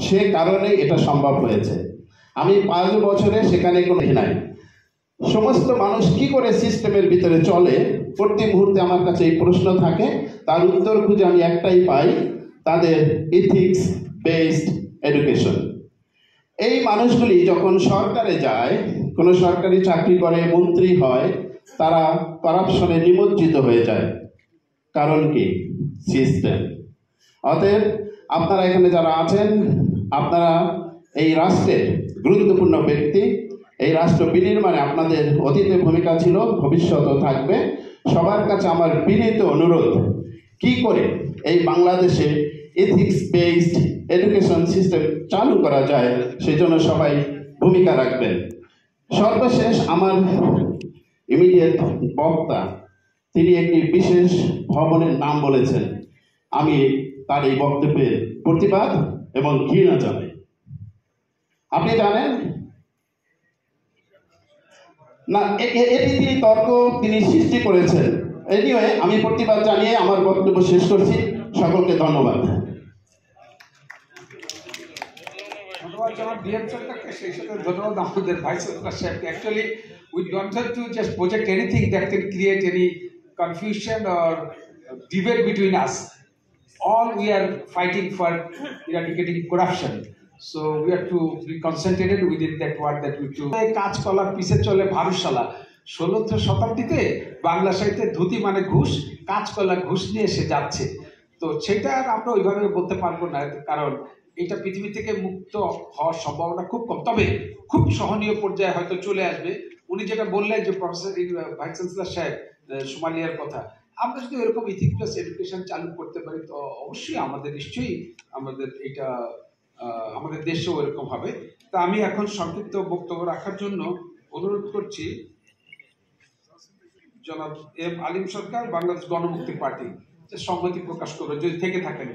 সে কারণে এটা সম্ভব হয়েছে। আমি 5 বছরে সেখানে কোনো নাই। সমস্ত মানুষ কি করে সিস্টেমের ভিতরে চলে, প্রতি মুহূর্তে আমার কাছে এই প্রশ্ন থাকে। তার উত্তর খুঁজে আমি একটাই পাই, তাদের ইথিক্স বেসড এডুকেশন। এই মানুষগুলি যখন সরকারে যায়, কোনো সরকারি চাকরি করে, মন্ত্রী হয়, তারা করাপশনে নিমজ্জিত হয়ে যায়। কারণ কি? সিস্টেম। অতএব আপনারা এখানে যারা আছেন, আপনারা এই রাষ্ট্রের গুরুত্বপূর্ণ ব্যক্তি। এই রাষ্ট্র বিনির্মাণে আপনাদের অতীতে ভূমিকা ছিল, ভবিষ্যতেও থাকবে। সবার কাছে আমার বিনীত অনুরোধ, কি করে এই বাংলাদেশে এথিক্স বেসড এডুকেশন সিস্টেম চালু করা যায়, সেই জন্য সবাই ভূমিকা রাখবেন। সর্বশেষ আমার ইমিডিয়েট বক্তা, তিনি একটি বিশেষ ভবনের নাম বলেছেন। আমি তার এই বক্তব্যের প্রতিবাদ এবং ঘৃণা জানাই। আপনি জানেন না, এটি তিনি সৃষ্টি করেছেন। এনিওয়ে, আমি প্রতিবাদ জানিয়ে আমার বক্তব্য শেষ করছি। সকলকে ধন্যবাদ। ধন্যবাদ জানাব ডিএম সরকারকে, সেই সাথে ধন্যবাদ আমাদের ভাইস চ্যান্সেলর সাহেবকে। Actually we don't have to just project anything that can create any confusion or debate between us. All we are fighting for eradicating corruption. So we have to be concentrated within that word that we do. কাজ কলার পিছে চলে ভারুশালা। 16th শতাব্দীতে বাংলা সাহিত্যে ধুতি মানে ঘুষ, কাজ কলা ঘুষ নিয়ে এসে যাচ্ছে। তো সেটা আমরা ওইভাবে বলতে পারবো না, কারণ এটা পৃথিবী থেকে মুক্ত হওয়ার সম্ভাবনা খুব কম। তবে খুব সহনীয় পর্যায়ে হয়তো চলে আসবে। উনি যেটা বললেন যে প্রফেসর ভাইস চ্যান্সেলর সাহেব সোমালিয়ার কথা, আমরা যদি এরকম ইথিক্স প্লাস এডুকেশন চালু করতে পারি, তো অবশ্যই নিশ্চয়ই আমাদের এটা আমাদের দেশেও এরকম হবে। তা আমি এখন সংক্ষিপ্ত বক্তব্য রাখার জন্য অনুরোধ করছি জনাব এম আলিম সরকার, বাংলাদেশ গণমুক্তি পার্টি, যে সংহতি প্রকাশ করবে যদি থেকে থাকেন।